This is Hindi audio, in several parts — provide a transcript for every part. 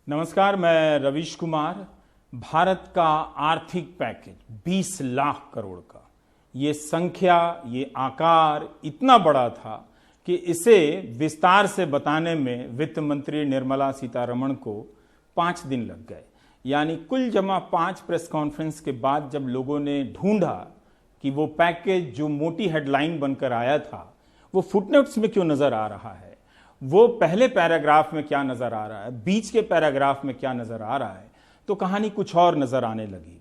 नमस्कार, मैं रवीश कुमार। भारत का आर्थिक पैकेज 20 लाख करोड़ का, ये संख्या, ये आकार इतना बड़ा था कि इसे विस्तार से बताने में वित्त मंत्री निर्मला सीतारमण को 5 दिन लग गए। यानी कुल जमा 5 प्रेस कॉन्फ्रेंस के बाद जब लोगों ने ढूंढा कि वो पैकेज जो मोटी हेडलाइन बनकर आया था वो फुटनोट्स में क्यों नजर आ रहा है, वो पहले पैराग्राफ में क्या नजर आ रहा है, बीच के पैराग्राफ में क्या नजर आ रहा है, तो कहानी कुछ और नजर आने लगी।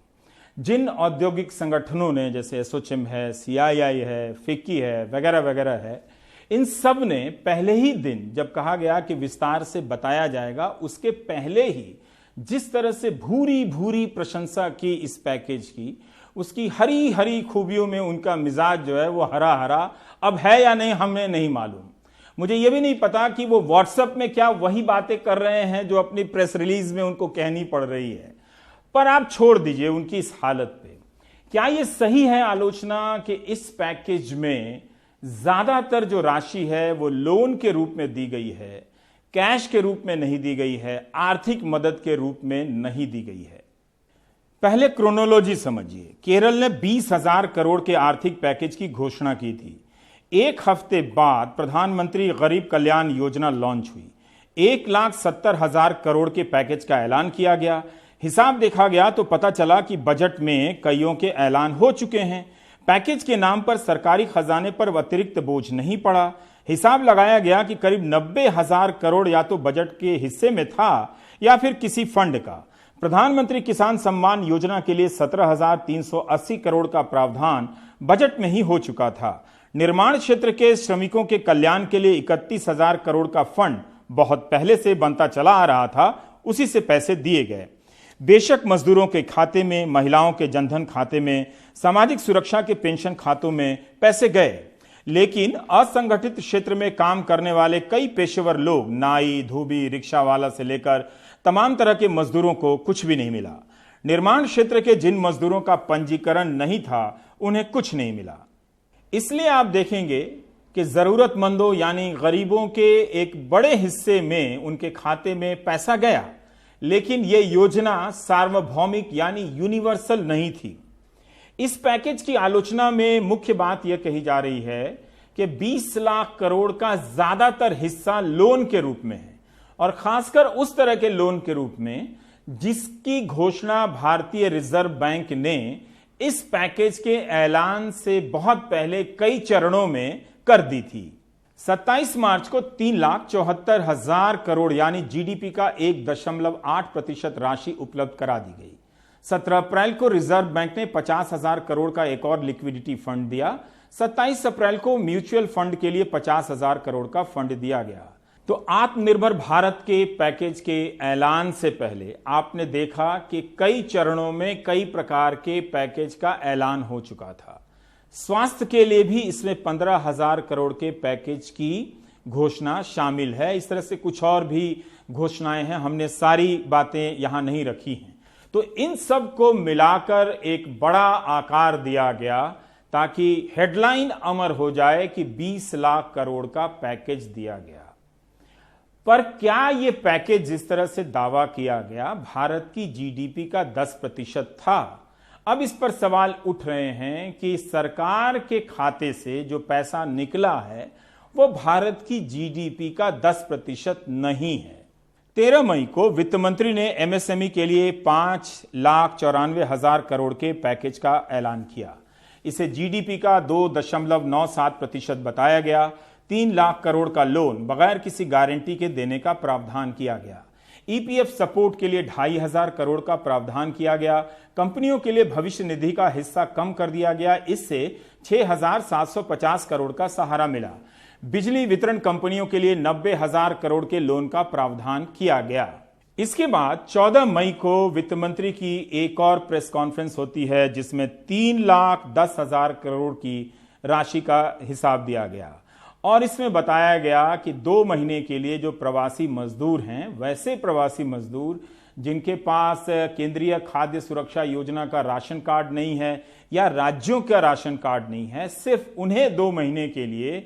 जिन औद्योगिक संगठनों ने, जैसे एसोचैम है, सीआईआई है, फिक्की है, वगैरह वगैरह है, इन सब ने पहले ही दिन जब कहा गया कि विस्तार से बताया जाएगा, उसके पहले ही जिस तरह से भूरी भूरी प्रशंसा की इस पैकेज की, उसकी हरी हरी खूबियों में उनका मिजाज जो है वो हरा हरा अब है या नहीं हमें नहीं मालूम। मुझे यह भी नहीं पता कि वो व्हाट्सएप में क्या वही बातें कर रहे हैं जो अपनी प्रेस रिलीज में उनको कहनी पड़ रही है। पर आप छोड़ दीजिए उनकी इस हालत पे। क्या यह सही है आलोचना कि इस पैकेज में ज्यादातर जो राशि है वो लोन के रूप में दी गई है, कैश के रूप में नहीं दी गई है, आर्थिक मदद के रूप में नहीं दी गई है? पहले क्रोनोलॉजी समझिए। केरल ने 20,000 करोड़ के आर्थिक पैकेज की घोषणा की थी। एक हफ्ते बाद प्रधानमंत्री गरीब कल्याण योजना लॉन्च हुई। 1,70,000 करोड़ के पैकेज का ऐलान किया गया। हिसाब देखा गया तो पता चला कि बजट में कईयों के ऐलान हो चुके हैं। पैकेज के नाम पर सरकारी खजाने पर अतिरिक्त बोझ नहीं पड़ा। हिसाब लगाया गया कि करीब 90,000 करोड़ या तो बजट के हिस्से में था या फिर किसी फंड का। प्रधानमंत्री किसान सम्मान योजना के लिए 17,380 करोड़ का प्रावधान बजट में ही हो चुका था। निर्माण क्षेत्र के श्रमिकों के कल्याण के लिए 31,000 करोड़ का फंड बहुत पहले से बनता चला आ रहा था, उसी से पैसे दिए गए। बेशक मजदूरों के खाते में, महिलाओं के जनधन खाते में, सामाजिक सुरक्षा के पेंशन खातों में पैसे गए, लेकिन असंगठित क्षेत्र में काम करने वाले कई पेशेवर लोग, नाई, धोबी, रिक्शा वाला से लेकर तमाम तरह के मजदूरों को कुछ भी नहीं मिला। निर्माण क्षेत्र के जिन मजदूरों का पंजीकरण नहीं था उन्हें कुछ नहीं मिला। इसलिए आप देखेंगे कि जरूरतमंदों यानी गरीबों के एक बड़े हिस्से में उनके खाते में पैसा गया, लेकिन यह योजना सार्वभौमिक यानी यूनिवर्सल नहीं थी। इस पैकेज की आलोचना में मुख्य बात यह कही जा रही है कि 20 लाख करोड़ का ज्यादातर हिस्सा लोन के रूप में है, और खासकर उस तरह के लोन के रूप में जिसकी घोषणा भारतीय रिजर्व बैंक ने इस पैकेज के ऐलान से बहुत पहले कई चरणों में कर दी थी। 27 मार्च को 3,74,000 करोड़ यानी जीडीपी का 1.8% राशि उपलब्ध करा दी गई। 17 अप्रैल को रिजर्व बैंक ने 50,000 करोड़ का एक और लिक्विडिटी फंड दिया। 27 अप्रैल को म्यूचुअल फंड के लिए 50,000 करोड़ का फंड दिया गया। तो आत्मनिर्भर भारत के पैकेज के ऐलान से पहले आपने देखा कि कई चरणों में कई प्रकार के पैकेज का ऐलान हो चुका था। स्वास्थ्य के लिए भी इसमें 15,000 करोड़ के पैकेज की घोषणा शामिल है। इस तरह से कुछ और भी घोषणाएं हैं, हमने सारी बातें यहां नहीं रखी हैं। तो इन सब को मिलाकर एक बड़ा आकार दिया गया ताकि हेडलाइन अमर हो जाए कि 20 लाख करोड़ का पैकेज दिया गया। पर क्या यह पैकेज जिस तरह से दावा किया गया भारत की जीडीपी का 10% था? अब इस पर सवाल उठ रहे हैं कि सरकार के खाते से जो पैसा निकला है वो भारत की जीडीपी का 10% नहीं है। 13 मई को वित्त मंत्री ने एमएसएमई के लिए 5,94,000 करोड़ के पैकेज का ऐलान किया। इसे जीडीपी का 2.97% बताया गया। 3 लाख करोड़ का लोन बगैर किसी गारंटी के देने का प्रावधान किया गया। ईपीएफ सपोर्ट के लिए 2,500 करोड़ का प्रावधान किया गया। कंपनियों के लिए भविष्य निधि का हिस्सा कम कर दिया गया, इससे 6,750 करोड़ का सहारा मिला। बिजली वितरण कंपनियों के लिए 90,000 करोड़ के लोन का प्रावधान किया गया। इसके बाद 14 मई को वित्त मंत्री की एक और प्रेस कॉन्फ्रेंस होती है जिसमें 3,10,000 करोड़ की राशि का हिसाब दिया गया, और इसमें बताया गया कि 2 महीने के लिए जो प्रवासी मजदूर हैं, वैसे प्रवासी मजदूर जिनके पास केंद्रीय खाद्य सुरक्षा योजना का राशन कार्ड नहीं है या राज्यों का राशन कार्ड नहीं है, सिर्फ उन्हें 2 महीने के लिए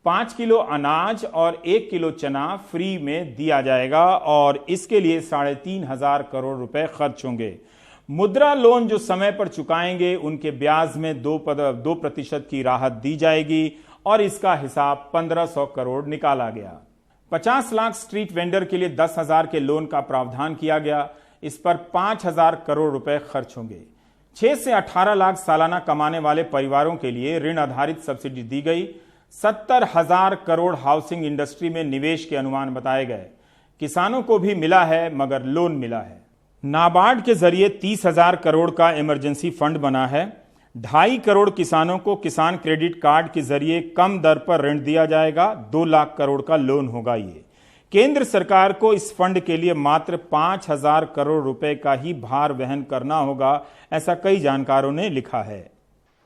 5 किलो अनाज और 1 किलो चना फ्री में दिया जाएगा और इसके लिए 3,500 करोड़ रुपए खर्च होंगे। मुद्रा लोन जो समय पर चुकाएंगे उनके ब्याज में 2% की राहत दी जाएगी और इसका हिसाब 1,500 करोड़ निकाला गया। 50 लाख स्ट्रीट वेंडर के लिए 10,000 के लोन का प्रावधान किया गया। इस पर 5,000 करोड़ रुपए खर्च होंगे। 6 से 18 लाख सालाना कमाने वाले परिवारों के लिए ऋण आधारित सब्सिडी दी गई। 70,000 करोड़ हाउसिंग इंडस्ट्री में निवेश के अनुमान बताए गए। किसानों को भी मिला है मगर लोन मिला है। नाबार्ड के जरिए 30,000 करोड़ का इमरजेंसी फंड बना है। 2.5 करोड़ किसानों को किसान क्रेडिट कार्ड के जरिए कम दर पर ऋण दिया जाएगा। 2 लाख करोड़ का लोन होगा। ये केंद्र सरकार को इस फंड के लिए मात्र 5,000 करोड़ रुपए का ही भार वहन करना होगा, ऐसा कई जानकारों ने लिखा है।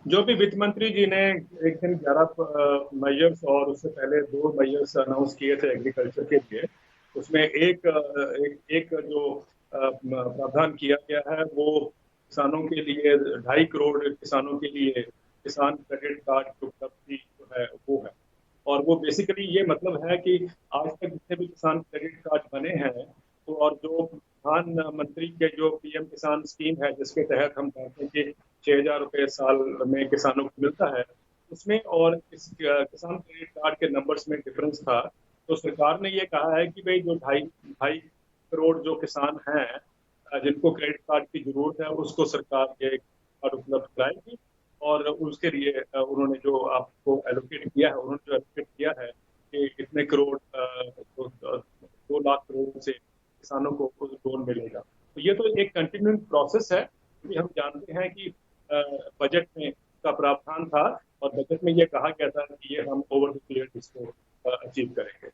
जो भी वित्त मंत्री जी ने एक दिन 11 मेजर्स और उससे पहले 2 मेजर्स अनाउंस किए थे एग्रीकल्चर के लिए, उसमें एक जो प्रावधान किया गया है वो किसानों के लिए 2.5 करोड़ किसानों के लिए किसान क्रेडिट कार्ड की उपलब्धि जो है वो है। और वो बेसिकली ये मतलब है कि आज तक जितने भी किसान क्रेडिट कार्ड बने हैं तो और जो प्रधानमंत्री के जो पीएम किसान स्कीम है जिसके तहत हम कहते हैं कि 6,000 रुपये साल में किसानों को मिलता है, उसमें और इस किसान क्रेडिट कार्ड के नंबर्स में डिफरेंस था। तो सरकार ने ये कहा है कि भाई जो 2.5 करोड़ जो किसान हैं जिनको क्रेडिट कार्ड की जरूरत है उसको सरकार ये कार्ड उपलब्ध कराएगी और उसके लिए उन्होंने जो आपको एलोकेट किया है कि कितने करोड़ 2 लाख करोड़ से किसानों को लोन मिलेगा। तो ये तो एक कंटिन्यूइंग प्रोसेस है क्योंकि हम जानते हैं कि बजट में का प्रावधान था और बजट में ये कहा गया था कि ये हम ओवर द पीरियड इसको अचीव करेंगे।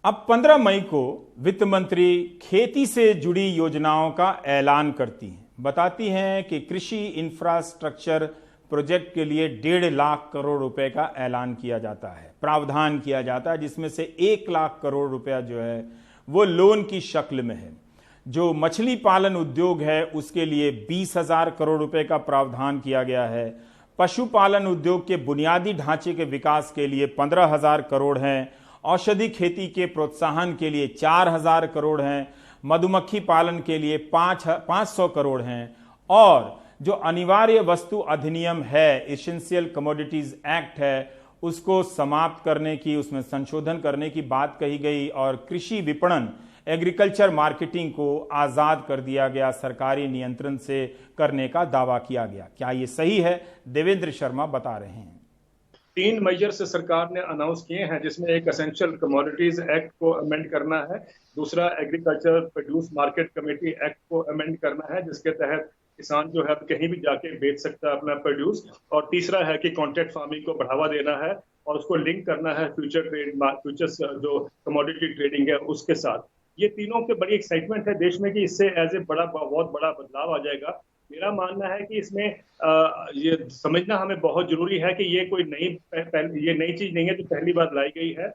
अब 15 मई को वित्त मंत्री खेती से जुड़ी योजनाओं का ऐलान करती हैं। बताती हैं कि कृषि इंफ्रास्ट्रक्चर प्रोजेक्ट के लिए 1.5 लाख करोड़ रुपए का ऐलान किया जाता है, प्रावधान किया जाता है, जिसमें से 1 लाख करोड़ रुपया जो है वो लोन की शक्ल में है। जो मछली पालन उद्योग है उसके लिए 20,000 करोड़ रुपए का प्रावधान किया गया है। पशुपालन उद्योग के बुनियादी ढांचे के विकास के लिए 15,000 करोड़ हैं। औषधि खेती के प्रोत्साहन के लिए 4,000 करोड़ हैं। मधुमक्खी पालन के लिए 500 करोड़ हैं। और जो अनिवार्य वस्तु अधिनियम है, एसेंशियल कमोडिटीज एक्ट है, उसको समाप्त करने की, उसमें संशोधन करने की बात कही गई और कृषि विपणन, एग्रीकल्चर मार्केटिंग को आजाद कर दिया गया, सरकारी नियंत्रण से करने का दावा किया गया। क्या ये सही है? देवेंद्र शर्मा बता रहे हैं। 3 मेजर से सरकार ने अनाउंस किए हैं जिसमें एक एसेंशियल कमोडिटीज एक्ट को अमेंड करना है, दूसरा agriculture produce market committee act को अमेंड करना है जिसके तहत किसान जो है कहीं भी जाके बेच सकता है अपना प्रोड्यूस, और तीसरा है कि कॉन्ट्रैक्ट फार्मिंग को बढ़ावा देना है और उसको लिंक करना है फ्यूचर्स जो कमोडिटी ट्रेडिंग है उसके साथ। ये तीनों के बड़ी एक्साइटमेंट है देश में कि इससे बहुत बड़ा बदलाव आ जाएगा। मेरा मानना है कि इसमें ये समझना हमें बहुत जरूरी है कि ये कोई नई चीज नहीं है जो पहली बार लाई गई है।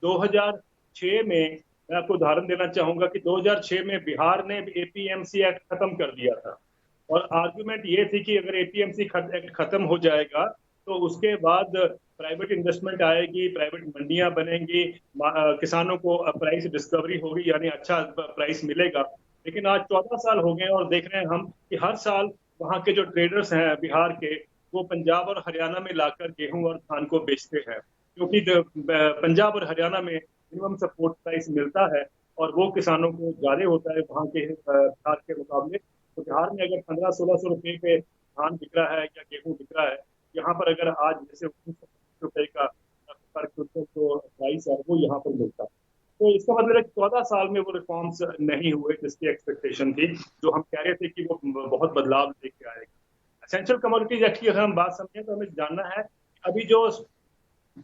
2006 में मैं आपको उदाहरण देना चाहूंगा कि 2006 में बिहार ने एपीएमसी एक्ट खत्म कर दिया था और आर्गुमेंट ये थी कि अगर एपीएमसी एक्ट खत्म हो जाएगा तो उसके बाद प्राइवेट इन्वेस्टमेंट आएगी, प्राइवेट मंडियां बनेंगी, किसानों को प्राइस डिस्कवरी होगी, यानी अच्छा प्राइस मिलेगा। लेकिन आज 14 साल हो गए और देख रहे हैं हम कि हर साल वहाँ के जो ट्रेडर्स हैं बिहार के, वो पंजाब और हरियाणा में लाकर गेहूं और धान को बेचते हैं क्योंकि पंजाब और हरियाणा में मिनिमम सपोर्ट प्राइस मिलता है और वो किसानों को ज्यादा होता है वहाँ के बिहार के मुकाबले। तो बिहार में अगर 1500-1600 रुपये पे धान बिक रहा है या गेहूं बिक रहा है, यहाँ पर अगर आज जैसे 19 रुपए का पर क्विंटल जो प्राइस है वो यहाँ पर मिलता है। तो इसका मतलब है 14 साल में वो रिफॉर्म्स नहीं हुए जिसकी एक्सपेक्टेशन थी, जो हम कह रहे थे कि वो बहुत बदलाव लेके आएगा। एसेंशियल कमोडिटीज एक्ट की अगर हम बात समझें तो हमें जानना है अभी जो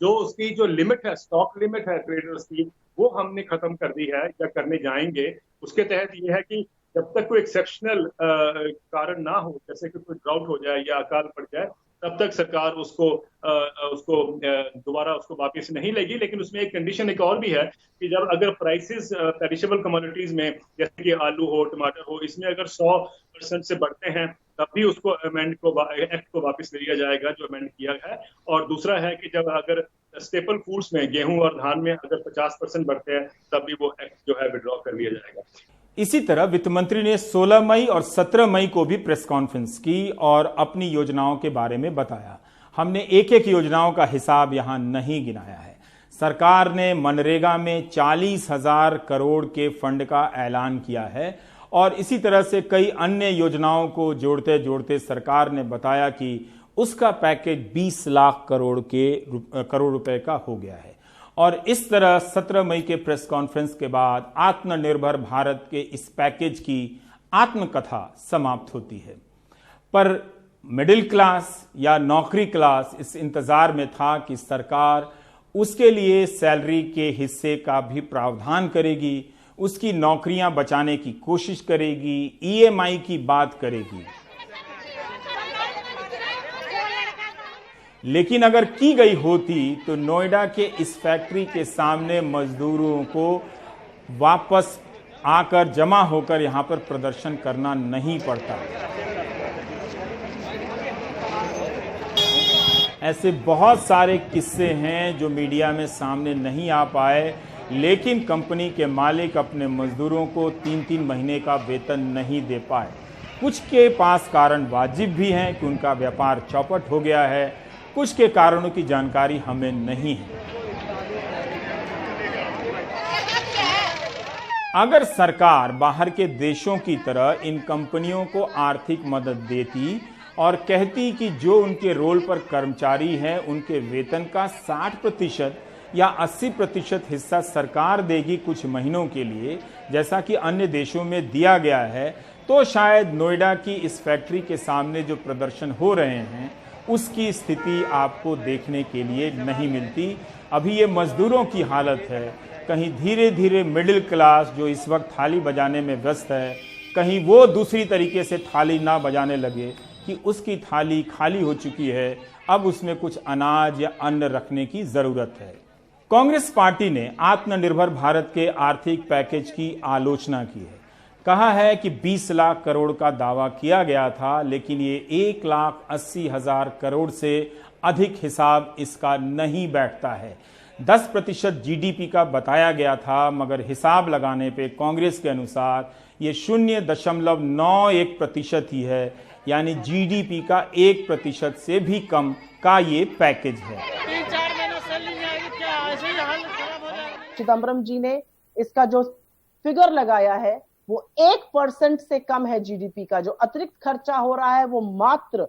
उसकी जो लिमिट है, स्टॉक लिमिट है ट्रेडर्स की, वो हमने खत्म कर दी है या करने जाएंगे। उसके तहत ये है कि जब तक कोई एक्सेप्शनल कारण ना हो, जैसे कि कोई ड्राउट हो जाए या अकाल पड़ जाए, तब तक सरकार उसको दोबारा उसको वापस नहीं लेगी। लेकिन उसमें एक कंडीशन एक और भी है कि जब अगर प्राइसेस पेरिशेबल कमोडिटीज में, जैसे कि आलू हो, टमाटर हो, इसमें अगर 100% से बढ़ते हैं तब भी उसको एक्ट को वापस ले लिया जाएगा जो अमेंड किया है। और दूसरा है कि जब अगर स्टेपल फूड्स में, गेहूं और धान में अगर 50% बढ़ते हैं तब भी वो एक्ट जो है विड्रॉ कर लिया जाएगा। इसी तरह वित्त मंत्री ने 16 मई और 17 मई को भी प्रेस कॉन्फ्रेंस की और अपनी योजनाओं के बारे में बताया। हमने एक एक योजनाओं का हिसाब यहां नहीं गिनाया है। सरकार ने मनरेगा में 40,000 करोड़ के फंड का ऐलान किया है और इसी तरह से कई अन्य योजनाओं को जोड़ते जोड़ते सरकार ने बताया कि उसका पैकेज 20 लाख करोड़ रुपए का हो गया है। और इस तरह 17 मई के प्रेस कॉन्फ्रेंस के बाद आत्मनिर्भर भारत के इस पैकेज की आत्मकथा समाप्त होती है। पर मिडिल क्लास या नौकरी क्लास इस इंतजार में था कि सरकार उसके लिए सैलरी के हिस्से का भी प्रावधान करेगी, उसकी नौकरियां बचाने की कोशिश करेगी, ईएमआई की बात करेगी। लेकिन अगर की गई होती तो नोएडा के इस फैक्ट्री के सामने मजदूरों को वापस आकर जमा होकर यहां पर प्रदर्शन करना नहीं पड़ता। ऐसे बहुत सारे किस्से हैं जो मीडिया में सामने नहीं आ पाए, लेकिन कंपनी के मालिक अपने मजदूरों को 3-3 महीने का वेतन नहीं दे पाए। कुछ के पास कारण वाजिब भी हैं कि उनका व्यापार चौपट हो गया है, कुछ के कारणों की जानकारी हमें नहीं है। अगर सरकार बाहर के देशों की तरह इन कंपनियों को आर्थिक मदद देती और कहती कि जो उनके रोल पर कर्मचारी हैं उनके वेतन का 60% या 80% हिस्सा सरकार देगी कुछ महीनों के लिए, जैसा कि अन्य देशों में दिया गया है, तो शायद नोएडा की इस फैक्ट्री के सामने जो प्रदर्शन हो रहे हैं उसकी स्थिति आपको देखने के लिए नहीं मिलती। अभी ये मजदूरों की हालत है। कहीं धीरे धीरे मिडिल क्लास जो इस वक्त थाली बजाने में व्यस्त है, कहीं वो दूसरी तरीके से थाली ना बजाने लगे कि उसकी थाली खाली हो चुकी है, अब उसमें कुछ अनाज या अन्न रखने की जरूरत है। कांग्रेस पार्टी ने आत्मनिर्भर भारत के आर्थिक पैकेज की आलोचना की है। कहा है कि 20 लाख करोड़ का दावा किया गया था, लेकिन ये 1,80,000 करोड़ से अधिक हिसाब इसका नहीं बैठता है। 10% जीडीपी का बताया गया था, मगर हिसाब लगाने पे कांग्रेस के अनुसार ये 0.91% ही है, यानी जीडीपी का 1% से भी कम का ये पैकेज है। 3-4 महीना सैलरी नहीं आएगी क्या? ऐसे ही हाल खराब हो जाएगा। चिदम्बरम जी ने इसका जो फिगर लगाया है वो 1% से कम है जीडीपी का। जो अतिरिक्त खर्चा हो रहा है वो मात्र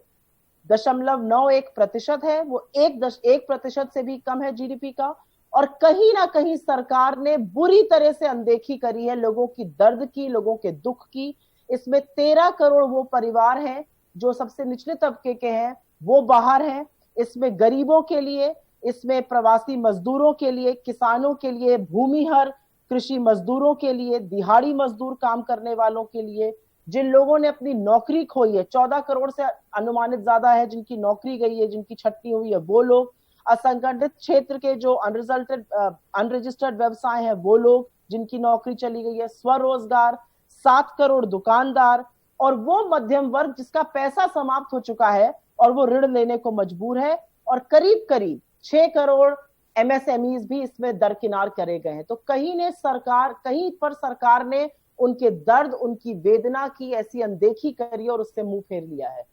0.91% है, वो 1% से भी कम है जीडीपी का। और कहीं ना कहीं सरकार ने बुरी तरह से अनदेखी करी है लोगों की दर्द की, लोगों के दुख की। इसमें 13 करोड़ वो परिवार हैं जो सबसे निचले तबके के हैं, वो बाहर हैं। इसमें गरीबों के लिए, इसमें प्रवासी मजदूरों के लिए, किसानों के लिए, भूमिहर कृषि मजदूरों के लिए, दिहाड़ी मजदूर काम करने वालों के लिए, जिन लोगों ने अपनी नौकरी खोई है, 14 करोड़ से अनुमानित ज्यादा है जिनकी नौकरी गई है, जिनकी छटनी हुई है, वो लोग, असंगठित क्षेत्र के जो अनरजिस्टर्ड व्यवसाय हैं वो लोग जिनकी नौकरी चली गई है, स्वरोजगार, 7 करोड़ दुकानदार, और वो मध्यम वर्ग जिसका पैसा समाप्त हो चुका है और वो ऋण लेने को मजबूर है, और करीब करीब 6 करोड़ एमएसएमईज भी इसमें दरकिनार करे गए हैं। तो कहीं पर सरकार ने उनके दर्द, उनकी वेदना की ऐसी अनदेखी करी और उससे मुंह फेर लिया है।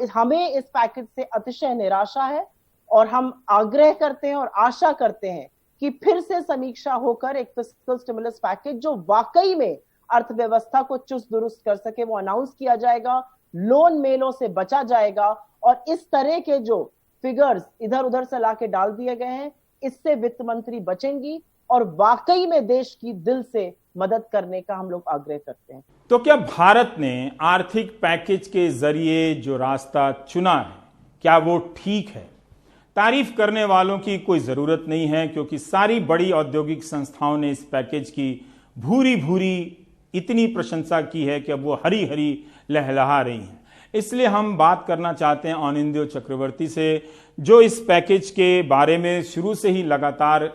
हमें इस पैकेज से अतिशय निराशा है और हम आग्रह करते हैं और आशा करते हैं कि फिर से समीक्षा होकर एक फिस्कल स्टिमुलस पैकेज जो वाकई में अर्थव्यवस्था को चुस्त दुरुस्त कर सके वो अनाउंस किया जाएगा, लोन मेलों से बचा जाएगा, और इस तरह के जो फिगर्स इधर उधर से लाके डाल दिए गए हैं इससे वित्त मंत्री बचेंगी और वाकई में देश की दिल से मदद करने का हम लोग आग्रह करते हैं। तो क्या भारत ने आर्थिक पैकेज के जरिए जो रास्ता चुना है क्या वो ठीक है? तारीफ करने वालों की कोई जरूरत नहीं है, क्योंकि सारी बड़ी औद्योगिक संस्थाओं ने इस पैकेज की भूरी भूरी इतनी प्रशंसा की है कि अब वो हरी हरी लहलहा रही हैं। इसलिए हम बात करना चाहते हैं अनिंद्यो चक्रवर्ती से, जो इस पैकेज के बारे में शुरू से ही लगातार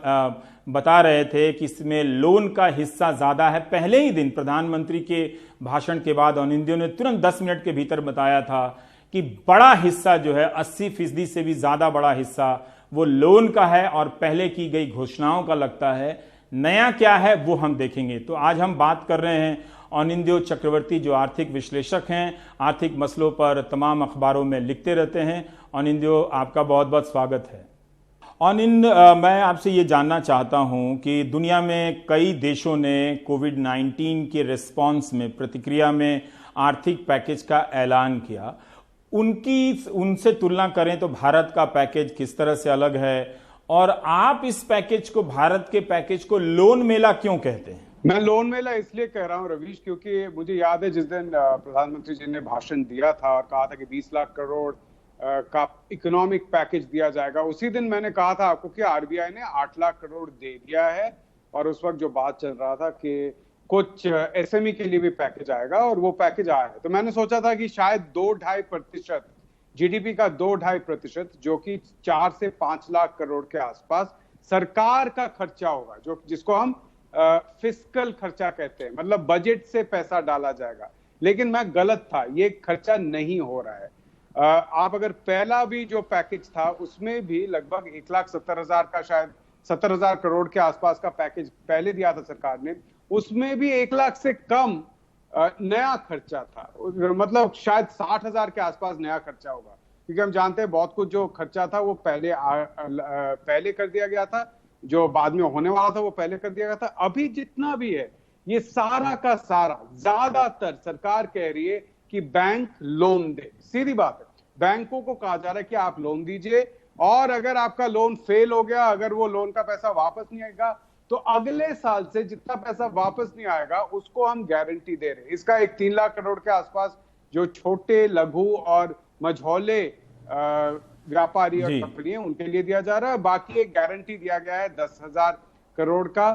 बता रहे थे कि इसमें लोन का हिस्सा ज्यादा है। पहले ही दिन प्रधानमंत्री के भाषण के बाद अनिंद्यो ने तुरंत 10 मिनट के भीतर बताया था कि बड़ा हिस्सा जो है 80% से भी ज्यादा बड़ा हिस्सा वो लोन का है और पहले की गई घोषणाओं का लगता है। नया क्या है वो हम देखेंगे। तो आज हम बात कर रहे हैं अनिंद्यो चक्रवर्ती, जो आर्थिक विश्लेषक हैं, आर्थिक मसलों पर तमाम अखबारों में लिखते रहते हैं। अनिंद्यो, आपका बहुत बहुत स्वागत है। मैं आपसे ये जानना चाहता हूं कि दुनिया में कई देशों ने कोविड-19 के रिस्पांस में, प्रतिक्रिया में आर्थिक पैकेज का ऐलान किया। उनसे तुलना करें तो भारत का पैकेज किस तरह से अलग है, और आप इस पैकेज को, भारत के पैकेज को लोन मेला क्यों कहते हैं? मैं लोन मेला इसलिए कह रहा हूं रवीश, क्योंकि मुझे याद है जिस दिन प्रधानमंत्री जी ने भाषण दिया था और कहा था कि 20 लाख करोड़ का इकोनॉमिक पैकेज दिया जाएगा, उसी दिन मैंने कहा था आपको कि आरबीआई ने 8 लाख करोड़ दे दिया है। और उस वक्त जो बात चल रहा था कि कुछ एसएमई के लिए भी पैकेज आएगा, और वो पैकेज आया है। तो मैंने सोचा था कि शायद 2-2.5% जीडीपी का 2-2.5%, जो कि 4 से 5 लाख करोड़ के आसपास सरकार का खर्चा होगा, जो जिसको हम फिस्कल खर्चा कहते हैं, मतलब बजट से पैसा डाला जाएगा। लेकिन मैं गलत था, ये खर्चा नहीं हो रहा है। आप अगर पहला भी जो पैकेज था उसमें भी लगभग 1,70,000 का, शायद 70,000 करोड़ के आसपास का पैकेज पहले दिया था सरकार ने, उसमें भी 1 लाख से कम नया खर्चा था। मतलब शायद 60,000 के आसपास नया खर्चा होगा, क्योंकि हम जानते हैं बहुत कुछ जो खर्चा था वो पहले कर दिया गया था, जो बाद में होने वाला था वो पहले कर दिया गया था। अभी जितना भी है ये सारा का सारा, ज्यादातर सरकार कह रही है कि बैंक लोन दे। सीधी बात है, बैंकों को कहा जा रहा है कि आप लोन दीजिए, और अगर आपका लोन फेल हो गया, अगर वो लोन का पैसा वापस नहीं आएगा, तो अगले साल से जितना पैसा वापस नहीं आएगा उसको हम गारंटी दे रहे हैं। इसका एक 3 लाख करोड़ के आसपास जो छोटे, लघु और मझौले व्यापारी और कंपनी है उनके लिए दिया जा रहा है। बाकी एक गारंटी दिया गया है 10,000 करोड़ का,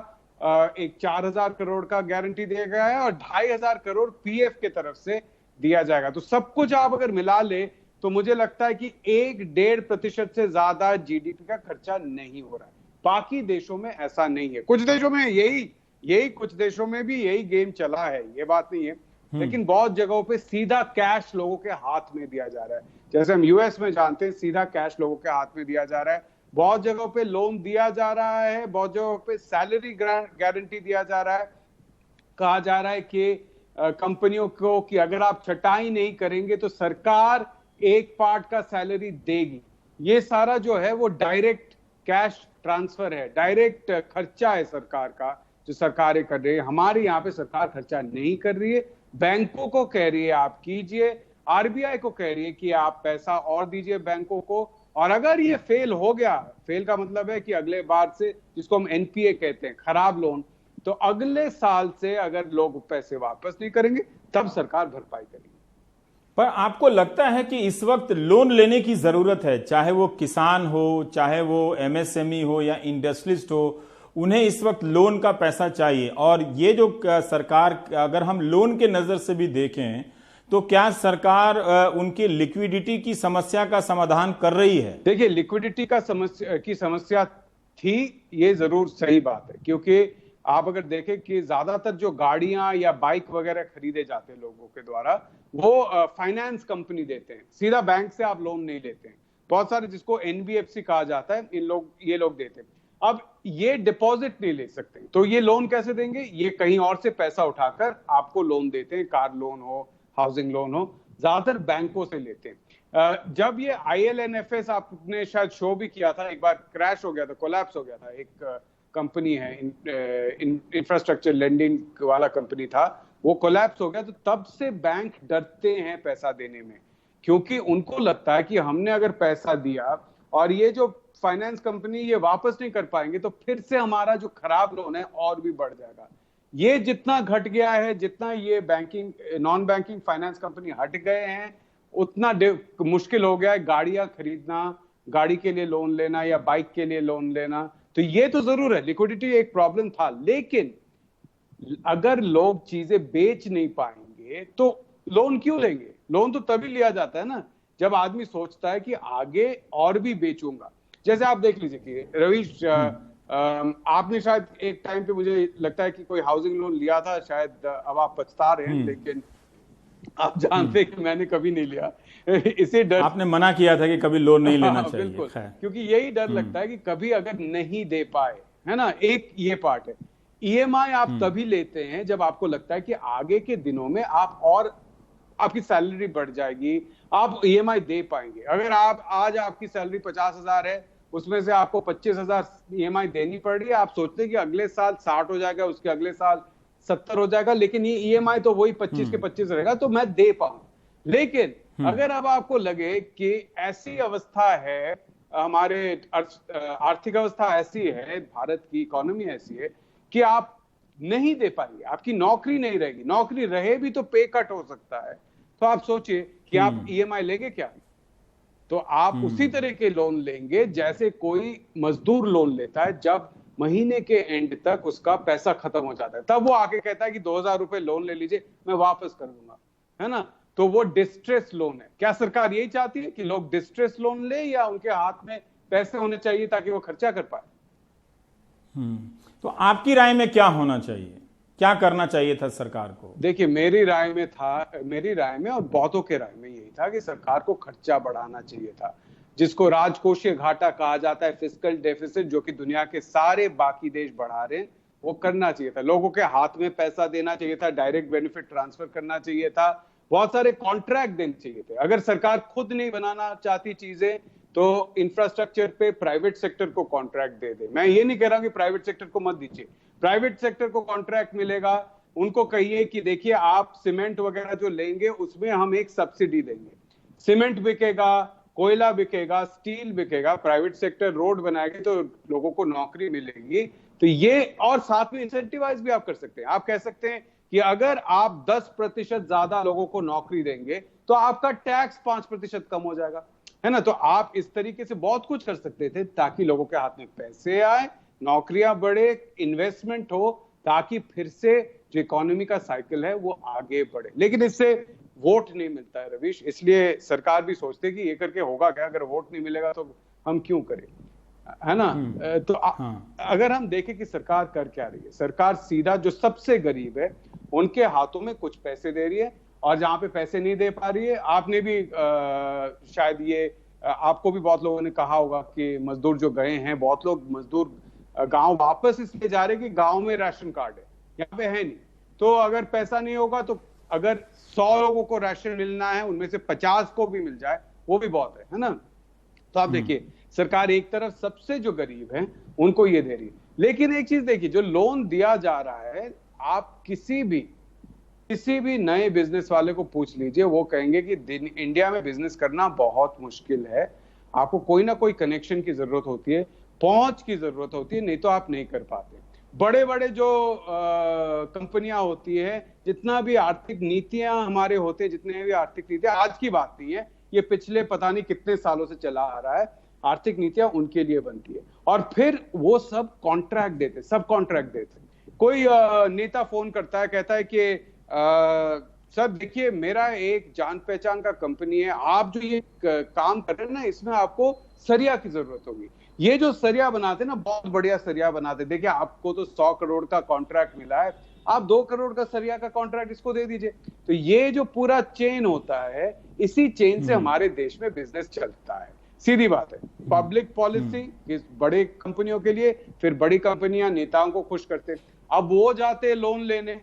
एक 4,000 करोड़ का गारंटी दिया गया है, और 2,500 करोड़ पीएफ के तरफ से दिया जाएगा। तो सब कुछ आप अगर मिला ले तो मुझे लगता है कि 1-1.5% से ज्यादा जीडीपी का खर्चा नहीं हो रहा है। बाकी देशों में ऐसा नहीं है। कुछ देशों में यही कुछ देशों में भी यही गेम चला है, ये बात नहीं है। लेकिन बहुत जगहों पे सीधा कैश लोगों के हाथ में दिया जा रहा है। जैसे हम यूएस में जानते हैं, सीधा कैश लोगों के हाथ में दिया जा रहा है। बहुत जगहों पे लोन दिया जा रहा है, बहुत जगहों पे सैलरी गारंटी दिया जा रहा है। कहा जा रहा है कि कंपनियों को कि अगर आप छटाई नहीं करेंगे तो सरकार एक पार्ट का सैलरी देगी। ये सारा जो है वो डायरेक्ट कैश ट्रांसफर है, डायरेक्ट खर्चा है सरकार का, जो सरकारें कर रही है। हमारे यहाँ पे सरकार खर्चा नहीं कर रही है, बैंकों को कह रही है आप कीजिए, आरबीआई को कह रही है कि आप पैसा और दीजिए बैंकों को। और अगर ये फेल हो गया, फेल का मतलब है कि अगले बार से, जिसको हम एनपीए कहते हैं, खराब लोन, तो अगले साल से अगर लोग पैसे वापस नहीं करेंगे तब सरकार भरपाई करेगी। पर आपको लगता है कि इस वक्त लोन लेने की जरूरत है, चाहे वो किसान हो, चाहे वो एमएसएमई हो या इंडस्ट्रियलिस्ट हो, उन्हें इस वक्त लोन का पैसा चाहिए। और ये जो सरकार, अगर हम लोन के नजर से भी देखें तो क्या सरकार उनकी लिक्विडिटी की समस्या का समाधान कर रही है? देखिए, लिक्विडिटी की समस्या थी, ये जरूर सही बात है, क्योंकि आप अगर देखें कि ज्यादातर जो गाड़ियां या बाइक वगैरह खरीदे जाते हैं लोगों के द्वारा, वो फाइनेंस कंपनी देते हैं, सीधा बैंक से आप लोन नहीं लेते हैं। बहुत सारे, जिसको एनबीएफसी कहा जाता है, ये लोग देते हैं। अब ये डिपॉजिट नहीं ले सकते, तो ये लोन कैसे देंगे? ये कहीं और से पैसा उठाकर आपको लोन देते हैं, कार लोन हो, हाउसिंग लोन हो, ज्यादातर बैंकों से लेते हैं। जब ये IL&FS, आपने शायद शो भी किया था, एक बार क्रैश हो गया था, कोलैप्स हो गया था, एक कंपनी है, इंफ्रास्ट्रक्चर लेंडिंग वाला कंपनी था, वो कोलैप्स हो गया। तो तब से बैंक डरते हैं पैसा देने में, क्योंकि उनको लगता है कि हमने अगर पैसा दिया और ये जो फाइनेंस कंपनी ये वापस नहीं कर पाएंगे, तो फिर से हमारा जो खराब लोन है और भी बढ़ जाएगा। ये जितना घट गया है, जितना ये banking, non banking finance company हट गए हैं, उतना मुश्किल हो गया है गाड़ियां खरीदना, गाड़ी के लिए लोन लेना या बाइक के लिए लोन लेना। तो ये तो जरूर है, लिक्विडिटी एक प्रॉब्लम था, लेकिन अगर लोग चीजें बेच नहीं पाएंगे तो लोन क्यों लेंगे? लोन तो तभी लिया जाता है ना जब आदमी सोचता है कि आगे और भी बेचूंगा। जैसे आप देख लीजिए कि रवीश, आपने शायद एक टाइम पे मुझे लगता है कि कोई हाउसिंग लोन लिया था, शायद अब आप पछता रहे हैं, लेकिन आप जानते हैं कि मैंने कभी नहीं लिया। इसी डर, आपने मना किया था कि कभी लोन नहीं लेना चाहिए। बिल्कुल, क्योंकि यही डर लगता है कि कभी अगर नहीं दे पाए, है ना, एक ये पार्ट है। ईएमआई आप तभी लेते हैं जब आपको लगता है कि आगे के दिनों में आप और आपकी सैलरी बढ़ जाएगी, आप ईएमआई दे पाएंगे। अगर आप आज आपकी सैलरी 50,000 है, उसमें से आपको 25,000 ईएमआई देनी पड़ रही है, आप सोचते हैं कि अगले साल 60 हो जाएगा, उसके अगले साल 70 हो जाएगा, लेकिन ये ईएमआई तो वही 25 के 25 रहेगा, तो मैं दे पाऊं। लेकिन अगर अब आपको लगे कि ऐसी अवस्था है, हमारे आर्थिक अवस्था ऐसी है, भारत की इकोनॉमी ऐसी है कि आप नहीं दे पाएंगे, आपकी नौकरी नहीं रहेगी, नौकरी रहे भी तो पे कट हो सकता है, तो आप सोचिए कि आप ईएमआई लेंगे क्या? तो आप उसी तरह के लोन लेंगे जैसे कोई मजदूर लोन लेता है, जब महीने के एंड तक उसका पैसा खत्म हो जाता है, तब वो आके कहता है कि 2,000 रुपए लोन ले लीजिए, मैं वापस कर दूंगा, है ना। तो वो डिस्ट्रेस लोन है। क्या सरकार यही चाहती है कि लोग डिस्ट्रेस लोन ले, या उनके हाथ में पैसे होने चाहिए ताकि वो खर्चा कर पाए? तो आपकी राय में क्या होना चाहिए, क्या करना चाहिए था सरकार को? देखिए, मेरी राय में और बहुतों के राय में यही था कि सरकार को खर्चा बढ़ाना चाहिए था, जिसको राजकोषीय घाटा कहा जाता है, फिस्कल डेफिसिट, जो कि दुनिया के सारे बाकी देश बढ़ा रहे हैं, वो करना चाहिए था। लोगों के हाथ में पैसा देना चाहिए था, डायरेक्ट बेनिफिट ट्रांसफर करना चाहिए था, बहुत सारे कॉन्ट्रैक्ट देने चाहिए थे। अगर सरकार खुद नहीं बनाना चाहती चीजें, तो इंफ्रास्ट्रक्चर पे प्राइवेट सेक्टर को कॉन्ट्रैक्ट दे दे। मैं ये नहीं कह रहा कि प्राइवेट सेक्टर को मत दीजिए, प्राइवेट सेक्टर को कॉन्ट्रैक्ट मिलेगा, उनको कहिए कि देखिए आप सीमेंट वगैरह जो लेंगे उसमें हम एक सब्सिडी देंगे, सीमेंट बिकेगा, कोयला बिकेगा, स्टील बिकेगा, प्राइवेट सेक्टर रोड बनाएगा तो लोगों को नौकरी मिलेगी। तो ये, और साथ में इंसेंटिवाइज भी आप कर सकते हैं। आप कह सकते हैं कि अगर आप 10% ज्यादा लोगों को नौकरी देंगे तो आपका टैक्स 5% कम हो जाएगा, है ना। तो आप इस तरीके से बहुत कुछ कर सकते थे ताकि लोगों के हाथ में पैसे आए, नौकरियां बढ़े, इन्वेस्टमेंट हो, ताकि फिर से जो इकोनॉमी का साइकिल है वो आगे बढ़े। लेकिन इससे वोट नहीं मिलता है रवीश, इसलिए सरकार भी सोचती है कि ये करके होगा क्या, अगर वोट नहीं मिलेगा तो हम क्यों करें, है ना। तो अगर हम देखें कि सरकार कर क्या रही है, सरकार सीधा जो सबसे गरीब है उनके हाथों में कुछ पैसे दे रही है, और जहां पे पैसे नहीं दे पा रही है, आपने भी शायद ये आपको भी बहुत लोगों ने कहा होगा कि मजदूर जो गए हैं, बहुत लोग मजदूर गांव वापस इसलिए जा रहे हैं कि गांव में राशन कार्ड है, यहाँ पे है नहीं। तो अगर पैसा नहीं होगा तो अगर 100 लोगों को राशन मिलना है, उनमें से 50 को भी मिल जाए, वो भी बहुत है ना। तो आप देखिए, सरकार एक तरफ सबसे जो गरीब है उनको ये दे रही है, लेकिन एक चीज देखिए, जो लोन दिया जा रहा है, आप किसी भी नए बिजनेस वाले को पूछ लीजिए, वो कहेंगे कि इंडिया में बिजनेस करना बहुत मुश्किल है, आपको कोई ना कोई कनेक्शन की जरूरत होती है, पहुंच की जरूरत होती है, नहीं तो आप नहीं कर पाते। बड़े बड़े जो कंपनियां होती है, जितना भी आर्थिक नीतियां हमारे होते हैं, जितने भी आर्थिक नीतियां, आज की बात नहीं है, ये पिछले पता नहीं कितने सालों से चला आ रहा है, आर्थिक नीतियां उनके लिए बनती है, और फिर वो सब कॉन्ट्रैक्ट देते, सब कॉन्ट्रैक्ट देते। कोई नेता फोन करता है, कहता है कि सर देखिए, मेरा एक जान पहचान का कंपनी है, आप जो ये काम कर रहे हैं ना, इसमें आपको सरिया की जरूरत होगी। ये जो सरिया बनाते ना, बहुत बढ़िया सरिया बनाते, देखिए आपको तो 100 करोड़ का कॉन्ट्रैक्ट मिला है, आप 2 करोड़ का सरिया का कॉन्ट्रैक्ट इसको दे दीजिए। तो ये जो पूरा चेन होता है, इसी चेन से हमारे देश में बिजनेस चलता है। सीधी बात है, पब्लिक पॉलिसी इस बड़े कंपनियों के लिए, फिर बड़ी कंपनियां नेताओं को खुश करते। अब वो जाते लोन लेने,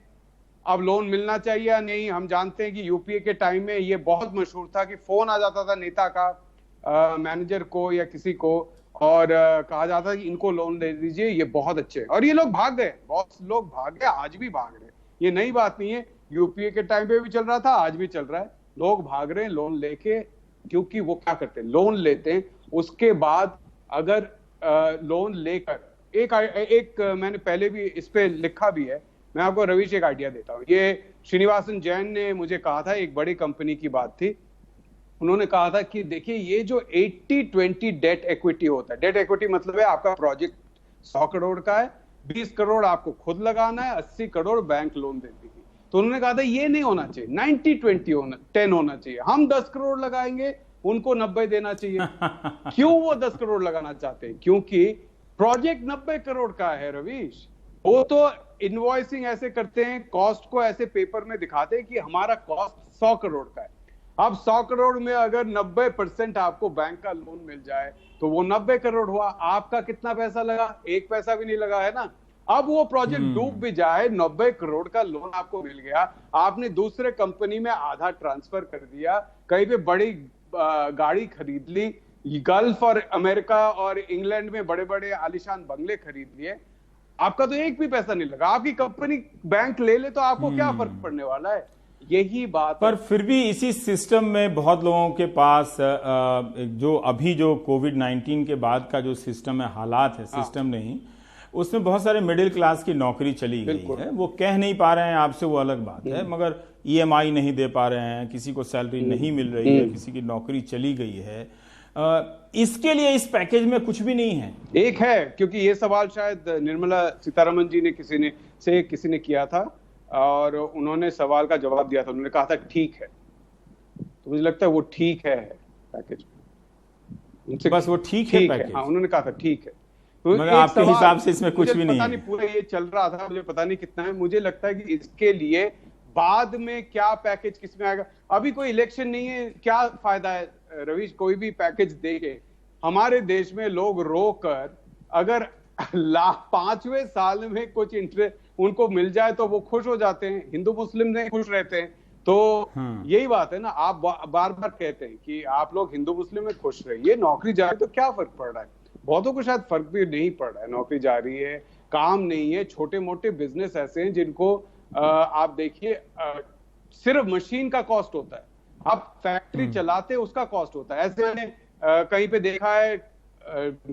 अब लोन मिलना चाहिए या नहीं। हम जानते हैं कि यूपीए के टाइम में ये बहुत मशहूर था कि फोन आ जाता था नेता का मैनेजर को या किसी को, और कहा जाता है कि इनको लोन दे दीजिए, ये बहुत अच्छे हैं, और ये लोग भाग गए, बहुत लोग भाग गए, आज भी भाग रहे। ये नई बात नहीं है, यूपीए के टाइम पे भी चल रहा था, आज भी चल रहा है, लोग भाग रहे हैं लोन लेके, क्योंकि वो क्या करते हैं, लोन लेते हैं, उसके बाद अगर लोन लेकर एक मैंने पहले भी इस पे लिखा भी है, मैं आपको रवीश एक आइडिया देता हूँ। ये श्रीनिवासन जैन ने मुझे कहा था, एक बड़ी कंपनी की बात थी, उन्होंने कहा था कि देखिए, ये जो 80-20 डेट इक्विटी होता है, डेट इक्विटी मतलब है आपका प्रोजेक्ट 100 करोड़ का है, 20 करोड़ आपको खुद लगाना है, 80 करोड़ बैंक लोन दे देगी। तो उन्होंने कहा था ये नहीं होना चाहिए, 90-20-10 होना चाहिए, हम 10 करोड़ लगाएंगे, उनको 90 देना चाहिए। क्यों वो 10 करोड़ लगाना चाहते हैं? क्योंकि प्रोजेक्ट 90 करोड़ का है रवीश। वो तो इनवॉइसिंग ऐसे करते हैं, कॉस्ट को ऐसे पेपर में दिखाते हैं कि हमारा कॉस्ट 100 करोड़ का है। अब 100 करोड़ में अगर 90% आपको बैंक का लोन मिल जाए तो वो 90 करोड़ हुआ। आपका कितना पैसा लगा? 1 पैसा भी नहीं लगा है ना। अब वो प्रोजेक्ट डूब भी जाए, 90 करोड़ का लोन आपको मिल गया, आपने दूसरे कंपनी में आधा ट्रांसफर कर दिया, कहीं पे बड़ी गाड़ी खरीद ली, गल्फ और अमेरिका और इंग्लैंड में बड़े बड़े आलीशान बंगले खरीद लिए, आपका तो एक भी पैसा नहीं लगा। आपकी कंपनी बैंक ले ले तो आपको क्या फर्क पड़ने वाला है? यही बात पर फिर भी इसी सिस्टम में बहुत लोगों के पास जो अभी जो कोविड-19 के बाद का जो सिस्टम है, हालात है, सिस्टम नहीं, उसमें बहुत सारे मिडिल क्लास की नौकरी चली गई है। वो कह नहीं पा रहे हैं आपसे, वो अलग बात है, मगर ईएमआई नहीं दे पा रहे हैं, किसी को सैलरी नहीं मिल रही है, किसी की नौकरी चली गई है। इसके लिए इस पैकेज में कुछ भी नहीं है। एक है, क्योंकि ये सवाल शायद निर्मला सीतारमण जी ने किसी ने किया था और उन्होंने सवाल का जवाब दिया था। उन्होंने कहा था ठीक है, तो मुझे लगता है वो ठीक है पैकेज, बस वो ठीक है पैकेज। हाँ, उन्होंने कहा था ठीक है। तो मगर आपके हिसाब से इसमें कुछ भी नहीं है। पूरा ये चल रहा था, मुझे पता नहीं कितना है। मुझे लगता है कि इसके लिए बाद में क्या पैकेज किस में आएगा, अभी कोई इलेक्शन नहीं है, क्या फायदा है रवीश कोई भी पैकेज देके। हमारे देश में लोग रोकर अगर 5वें साल में कुछ इंटरेस्ट उनको मिल जाए तो वो खुश हो जाते हैं, हिंदू मुस्लिम नहीं खुश रहते हैं। तो यही बात है ना, आप बार बार कहते हैं कि आप लोग हिंदू मुस्लिम में खुश रहिए, नौकरी जाए तो क्या फर्क पड़ रहा है? बहुतों को शायद फर्क भी नहीं पड़ रहा है, नौकरी जा रही है, काम नहीं है, छोटे मोटे बिजनेस ऐसे हैं जिनको आप देखिए सिर्फ मशीन का कॉस्ट होता है, आप फैक्ट्री चलाते उसका कॉस्ट होता है। ऐसे मैंने कहीं पे देखा है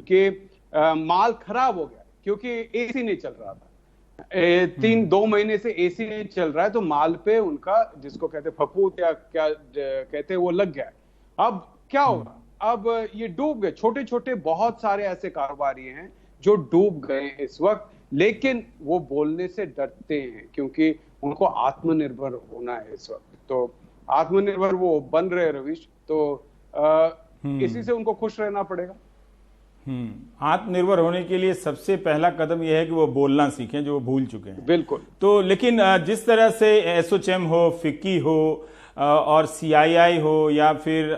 कि माल खराब हो गया क्योंकि एसी नहीं चल रहा था, 2 महीने से एसी नहीं चल रहा है, तो माल पे उनका जिसको कहते फफूंद या क्या कहते हैं वो लग गया। अब क्या होगा? अब ये डूब गए। छोटे छोटे बहुत सारे ऐसे कारोबारी हैं जो डूब गए इस वक्त, लेकिन वो बोलने से डरते हैं क्योंकि उनको आत्मनिर्भर होना है इस वक्त। तो आत्मनिर्भर वो बन रहे रवीश, तो इसी से उनको खुश रहना पड़ेगा। आत्मनिर्भर होने के लिए सबसे पहला कदम यह है कि वो बोलना सीखें, जो वो भूल चुके हैं। बिल्कुल। तो लेकिन जिस तरह से एसोचैम हो, फिक्की हो और सीआईआई हो या फिर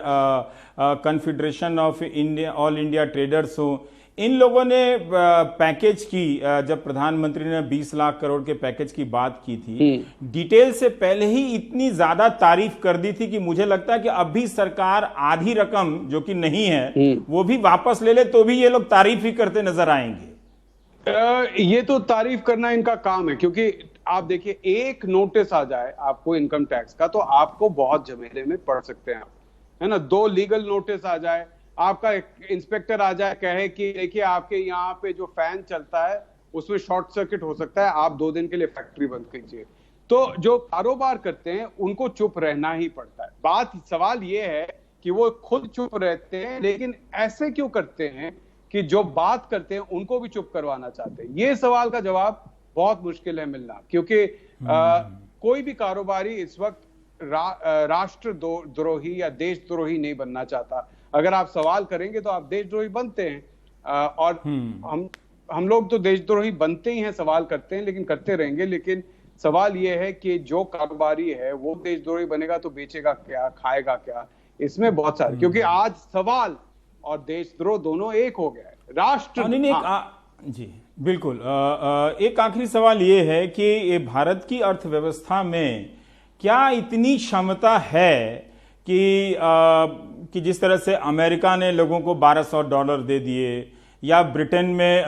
confederation of India, all India traders हो, इन लोगों ने पैकेज की, जब प्रधानमंत्री ने 20 लाख करोड़ के पैकेज की बात की थी, डिटेल से पहले ही इतनी ज्यादा तारीफ कर दी थी कि मुझे लगता है कि अभी सरकार आधी रकम जो कि नहीं है वो भी वापस ले ले तो भी ये लोग तारीफ ही करते नजर आएंगे। ये तो तारीफ करना इनका काम है, क्योंकि आप देखिए एक नोटिस आ जाए आपको इनकम टैक्स का तो आपको बहुत झमेले में पड़ सकते हैं आप, है ना। 2 लीगल नोटिस आ जाए, आपका इंस्पेक्टर आ जाए कहे कि देखिए आपके यहाँ पे जो फैन चलता है उसमें शॉर्ट सर्किट हो सकता है, आप 2 दिन के लिए फैक्ट्री बंद कीजिए। तो जो कारोबार करते हैं उनको चुप रहना ही पड़ता है। सवाल ये है कि वो खुद चुप रहते हैं, लेकिन ऐसे क्यों करते हैं कि जो बात करते हैं उनको भी चुप करवाना चाहते हैं? ये सवाल का जवाब बहुत मुश्किल है मिलना, क्योंकि कोई भी कारोबारी इस वक्त राष्ट्र द्रोही या देशद्रोही नहीं बनना चाहता। अगर आप सवाल करेंगे तो आप देशद्रोही बनते हैं, और हम लोग तो देशद्रोही बनते ही हैं, सवाल करते हैं, लेकिन करते रहेंगे। लेकिन सवाल यह है कि जो कारोबारी है वो देशद्रोही बनेगा तो बेचेगा क्या, खाएगा क्या? इसमें बहुत सारे, क्योंकि आज सवाल और देशद्रोह दोनों एक हो गया है। राष्ट्र जी बिल्कुल। एक आखिरी सवाल ये है कि भारत की अर्थव्यवस्था में क्या इतनी क्षमता है कि जिस तरह से अमेरिका ने लोगों को $1200 दे दिए, या ब्रिटेन में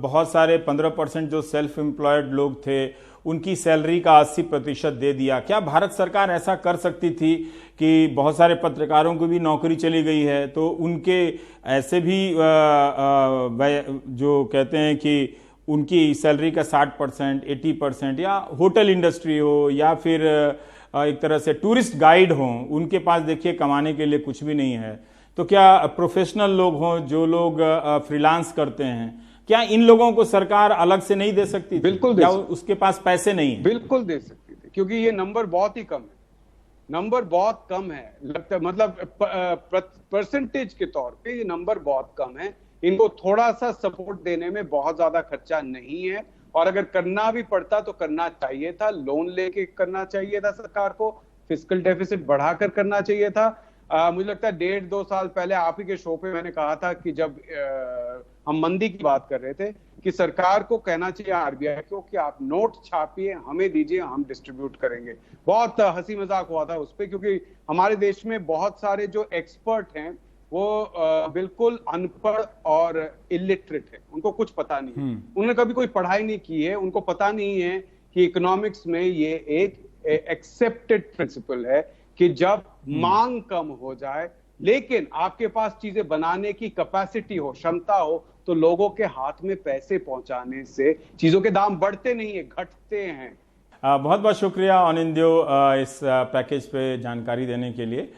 बहुत सारे 15% जो सेल्फ एम्प्लॉयड लोग थे उनकी सैलरी का 80% दे दिया, क्या भारत सरकार ऐसा कर सकती थी कि बहुत सारे पत्रकारों को भी नौकरी चली गई है तो उनके ऐसे भी जो कहते हैं कि उनकी सैलरी का 60%, 80%, या होटल इंडस्ट्री हो या फिर एक तरह से टूरिस्ट गाइड हो, उनके पास देखिए कमाने के लिए कुछ भी नहीं है, तो क्या प्रोफेशनल लोग हों, जो लोग फ्रीलांस करते हैं, क्या इन लोगों को सरकार अलग से नहीं दे सकती? बिल्कुल क्या उसके पास पैसे नहीं है? बिल्कुल दे सकती थी, क्योंकि ये नंबर बहुत ही कम है, नंबर बहुत कम है, लगता मतलब परसेंटेज के तौर पे ये नंबर बहुत कम है। इनको थोड़ा सा सपोर्ट देने में बहुत ज्यादा खर्चा नहीं है, और अगर करना भी पड़ता तो करना चाहिए था, लोन लेके करना चाहिए था सरकार को, फिस्कल डेफिसिट बढ़ाकर करना चाहिए था। मुझे लगता है 1.5-2 साल पहले आप ही के शो पे मैंने कहा था कि जब हम मंदी की बात कर रहे थे कि सरकार को कहना चाहिए आरबीआई को कि आप नोट छापिए, हमें दीजिए, हम डिस्ट्रीब्यूट करेंगे। बहुत हंसी मजाक हुआ था उस पर, क्योंकि हमारे देश में बहुत सारे जो एक्सपर्ट हैं वो बिल्कुल अनपढ़ और इलिटरेट है, उनको कुछ पता नहीं है, उन्होंने कभी कोई पढ़ाई नहीं की है, उनको पता नहीं है कि इकोनॉमिक्स में ये एक एक्सेप्टेड प्रिंसिपल है कि जब मांग कम हो जाए लेकिन आपके पास चीजें बनाने की कैपेसिटी हो, क्षमता हो, तो लोगों के हाथ में पैसे पहुंचाने से चीजों के दाम बढ़ते नहीं है, घटते हैं। बहुत बहुत शुक्रिया अनिंद्यो इस पैकेज पे जानकारी देने के लिए।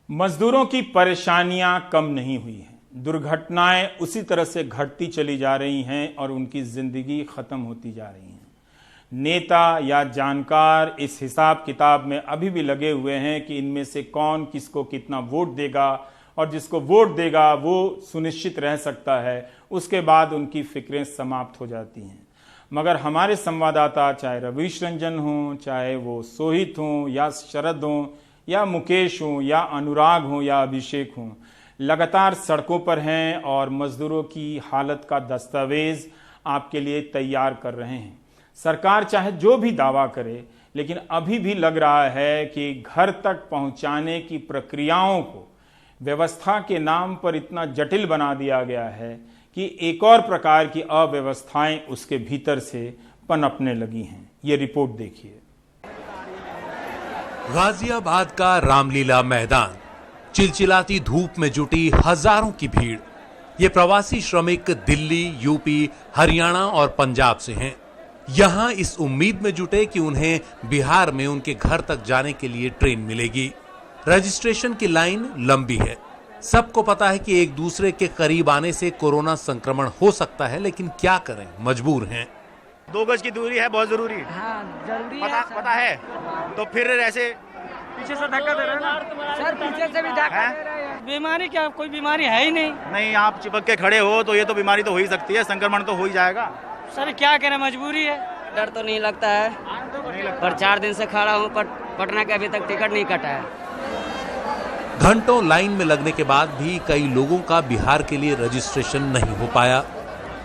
मजदूरों की परेशानियां कम नहीं हुई हैं, दुर्घटनाएं उसी तरह से घटती चली जा रही हैं और उनकी जिंदगी खत्म होती जा रही हैं। नेता या जानकार इस हिसाब किताब में अभी भी लगे हुए हैं कि इनमें से कौन किसको कितना वोट देगा, और जिसको वोट देगा वो सुनिश्चित रह सकता है, उसके बाद उनकी फिक्रें समाप्त हो जाती हैं। मगर हमारे संवाददाता, चाहे रवीश रंजन हों, चाहे वो सोहित हों या शरद हों या मुकेश हों या अनुराग हों या अभिषेक हों, लगातार सड़कों पर हैं और मजदूरों की हालत का दस्तावेज आपके लिए तैयार कर रहे हैं। सरकार चाहे जो भी दावा करे, लेकिन अभी भी लग रहा है कि घर तक पहुंचाने की प्रक्रियाओं को व्यवस्था के नाम पर इतना जटिल बना दिया गया है कि एक और प्रकार की अव्यवस्थाएं उसके भीतर से पनपने लगी हैं। ये रिपोर्ट देखिए। गाजियाबाद का रामलीला मैदान, चिलचिलाती धूप में जुटी हजारों की भीड़। ये प्रवासी श्रमिक दिल्ली, यूपी, हरियाणा और पंजाब से हैं। यहाँ इस उम्मीद में जुटे कि उन्हें बिहार में उनके घर तक जाने के लिए ट्रेन मिलेगी। रजिस्ट्रेशन की लाइन लंबी है। सबको पता है कि एक दूसरे के करीब आने से कोरोना संक्रमण हो सकता है, लेकिन क्या करें, मजबूर हैं। 2 गज की दूरी है, बहुत जरूरी। हाँ, जरूरी पता है। तो फिर ऐसे पीछे से धक्का दे रहे हैं ना सर, पीछे से भी धक्का दे रहे हैं। बीमारी क्या, कोई बीमारी है ही नहीं। आप चिपक के खड़े हो तो ये तो बीमारी तो हो ही सकती है, संक्रमण तो हो ही जाएगा। सर क्या करें, मजबूरी है। डर तो नहीं लगता है, पर 4 दिन से खड़ा हूँ, पटना का अभी तक टिकट नहीं कटा है। घंटों लाइन में लगने के बाद भी कई लोगों का बिहार के लिए रजिस्ट्रेशन नहीं हो पाया।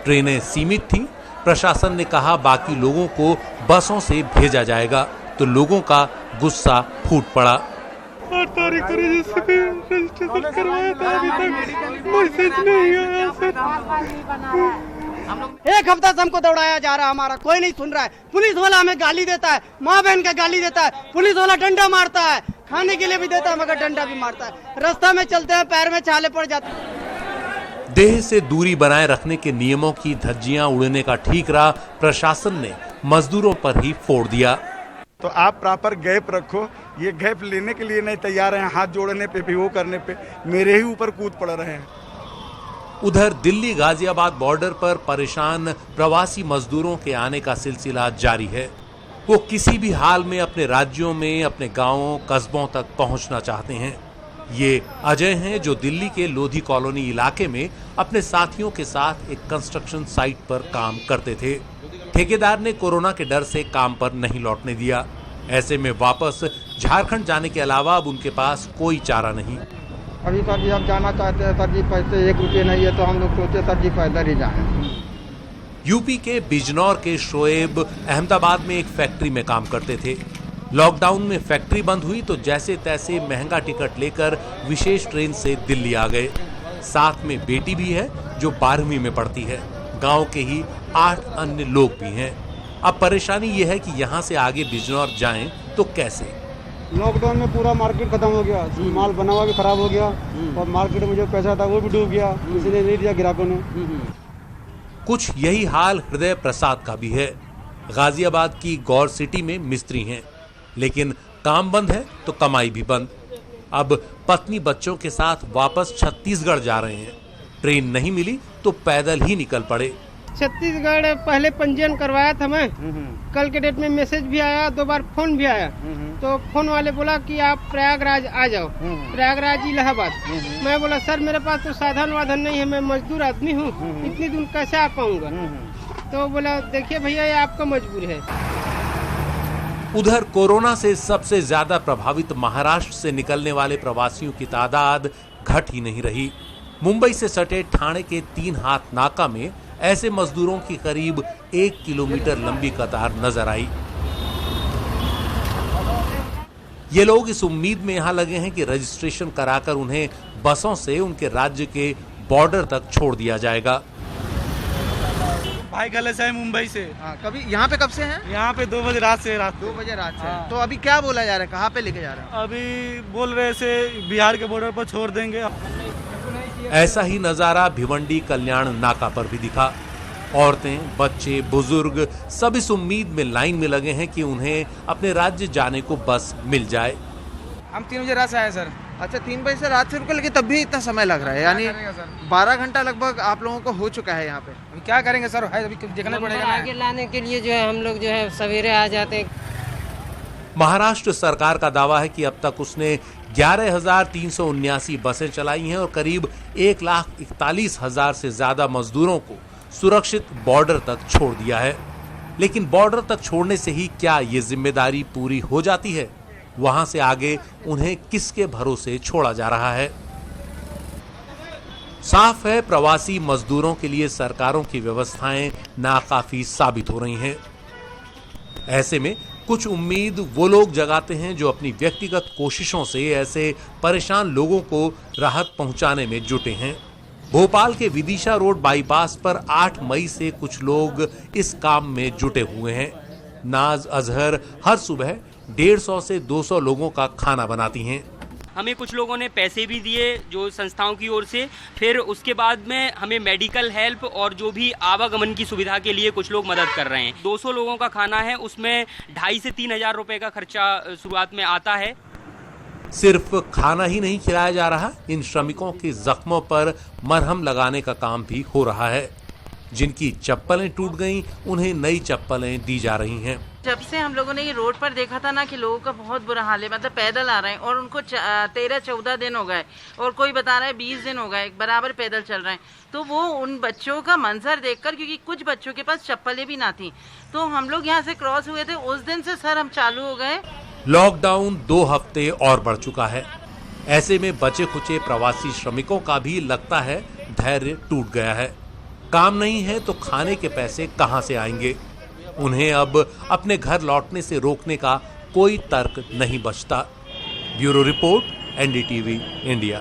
ट्रेनें सीमित थीं। प्रशासन ने कहा बाकी लोगों को बसों से भेजा जाएगा, तो लोगों का गुस्सा फूट पड़ा। 8 तारीख को रजिस्ट्रेशन करवाया था, अभी तक मैसेज नहीं आया सर। 1 हफ्ता से हमको दौड़ाया जा रहा है, हमारा कोई नहीं सुन रहा है। पुलिस वाला हमें गाली देता है, माँ बहन का गाली देता है, पुलिस वाला डंडा मारता है, खाने के लिए भी देता है मगर डंडा भी मारता है। रास्ता में चलते हैं पैर में छाले पड़ जाते हैं। देह से दूरी बनाए रखने के नियमों की धज्जियां उड़ने का ठीकरा प्रशासन ने मजदूरों पर ही फोड़ दिया। तो आप प्रॉपर गैप रखो, ये गैप लेने के लिए नहीं तैयार हैं। हाथ जोड़ने पे भी, वो करने पे मेरे ही ऊपर कूद पड़ रहे हैं। उधर दिल्ली गाजियाबाद बॉर्डर पर परेशान प्रवासी मजदूरों के आने का सिलसिला जारी है। वो किसी भी हाल में अपने राज्यों में, अपने गांवों, कस्बों तक पहुंचना चाहते हैं। ये अजय हैं जो दिल्ली के लोधी कॉलोनी इलाके में अपने साथियों के साथ एक कंस्ट्रक्शन साइट पर काम करते थे। ठेकेदार ने कोरोना के डर से काम पर नहीं लौटने दिया। ऐसे में वापस झारखंड जाने के अलावा अब उनके पास कोई चारा नहीं। अभी सर जी हम जाना चाहते हैं सर जी, पैसे 1 रुपये नहीं है, तो हम लोग सोचे सर जी पैदल ही जाएं। यूपी के बिजनौर के शोएब अहमदाबाद में एक फैक्ट्री में काम करते थे। लॉकडाउन में फैक्ट्री बंद हुई तो जैसे तैसे महंगा टिकट लेकर विशेष ट्रेन से दिल्ली आ गए। साथ में बेटी भी है जो 12वीं में पढ़ती है। गांव के ही 8 अन्य लोग भी हैं। अब परेशानी यह है कि यहाँ से आगे बिजनौर जाएं तो कैसे। लॉकडाउन में पूरा मार्केट खत्म हो गया, माल बना हुआ भी खराब हो गया और मार्केट में जो पैसा था वो भी डूब गया, इसलिए नहीं दिया ग्राहकों ने। कुछ यही हाल हृदय प्रसाद का भी है। गाजियाबाद की गौर सिटी में मिस्त्री हैं, लेकिन काम बंद है तो कमाई भी बंद। अब पत्नी बच्चों के साथ वापस छत्तीसगढ़ जा रहे हैं। ट्रेन नहीं मिली तो पैदल ही निकल पड़े। छत्तीसगढ़ पहले पंजीयन करवाया था मैं, कल के डेट में मैसेज भी आया, 2 बार फोन भी आया। तो फोन वाले बोला कि आप प्रयागराज आ जाओ, प्रयागराज इलाहाबाद। मैं बोला सर मेरे पास तो साधन वाधन नहीं है, मैं मजदूर आदमी हूँ, इतनी दूर कैसे आ पाऊंगा। तो बोला देखिए भैया ये आपका मजबूरी है। उधर कोरोना से सबसे ज्यादा प्रभावित महाराष्ट्र से निकलने वाले प्रवासियों की तादाद घट ही नहीं रही। मुंबई से सटे ठाणे के 3 हाथ नाका में ऐसे मजदूरों की करीब 1 किलोमीटर लंबी कतार नजर आई। ये लोग इस उम्मीद में यहाँ लगे हैं कि रजिस्ट्रेशन कराकर उन्हें बसों से उनके राज्य के बॉर्डर तक छोड़ दिया जाएगा। भाई गले से है मुंबई से। कभी यहाँ पे कब से हैं? यहाँ पे 2 बजे रात से। 2 बजे रात से। तो अभी क्या बोला जा रहा है, कहाँ पे लेके जा रहे हैं? अभी बोल रहे से बिहार के बॉर्डर पर छोड़ देंगे। ऐसा ही नजारा भिवंडी कल्याण नाका पर भी दिखा। औरतें, बच्चे, बुजुर्ग सब इस उम्मीद में लाइन में लगे हैं कि उन्हें अपने राज्य जाने को बस मिल जाए। हम 3 बजे रात से आए सर। अच्छा 3 बजे से रात से रुके, लेकिन तब भी इतना समय लग रहा है, यानी 12 घंटा लगभग आप लोगों को हो चुका है यहाँ पे। अभी क्या करेंगे सर, अभी देखना पड़ेगा। आगे लाने के लिए जो है हम लोग जो है सवेरे आ जाते हैं। महाराष्ट्र सरकार का दावा है कि अब तक उसने 11,379 बसें चलाई हैं और करीब 1,41,000 से ज्यादा मजदूरों को सुरक्षित बॉर्डर तक छोड़ दिया है। लेकिन बॉर्डर तक छोड़ने से ही क्या ये जिम्मेदारी पूरी हो जाती है? वहां से आगे उन्हें किसके भरोसे छोड़ा जा रहा है? साफ है प्रवासी मजदूरों के लिए सरकारों की व्यवस्थाएं नाकाफी साबित हो रही हैं। ऐसे में कुछ उम्मीद वो लोग जगाते हैं जो अपनी व्यक्तिगत कोशिशों से ऐसे परेशान लोगों को राहत पहुंचाने में जुटे हैं। भोपाल के विदिशा रोड बाईपास पर 8 मई से कुछ लोग इस काम में जुटे हुए हैं। नाज अजहर हर सुबह 150 से 200 लोगों का खाना बनाती हैं। हमें कुछ लोगों ने पैसे भी दिए जो संस्थाओं की ओर से, फिर उसके बाद में हमें मेडिकल हेल्प और जो भी आवागमन की सुविधा के लिए कुछ लोग मदद कर रहे हैं। 200 लोगों का खाना है, उसमें 2,500 से 3,000 रुपए का खर्चा शुरुआत में आता है। सिर्फ खाना ही नहीं खिलाया जा रहा, इन श्रमिकों के जख्मों पर मरहम लगाने का काम भी हो रहा है। जिनकी चप्पलें टूट गईं, उन्हें नई चप्पलें दी जा रही हैं। जब से हम लोगों ने ये रोड पर देखा था ना कि लोगों का बहुत बुरा हाल है, मतलब पैदल आ रहे हैं और उनको 13-14 दिन हो गए और कोई बता रहा है 20 दिन हो गए बराबर पैदल चल रहे हैं। तो वो उन बच्चों का मंजर देखकर, क्योंकि कुछ बच्चों के पास चप्पलें भी ना थी, तो हम लोग यहाँ से क्रॉस हुए थे, उस दिन से सर हम चालू हो गए। लॉकडाउन 2 हफ्ते और बढ़ चुका है। ऐसे में बचे खुचे प्रवासी श्रमिकों का भी लगता है धैर्य टूट गया है। काम नहीं है तो खाने के पैसे कहां से आएंगे? उन्हें अब अपने घर लौटने से रोकने का कोई तर्क नहीं बचता। Bureau report, NDTV, India.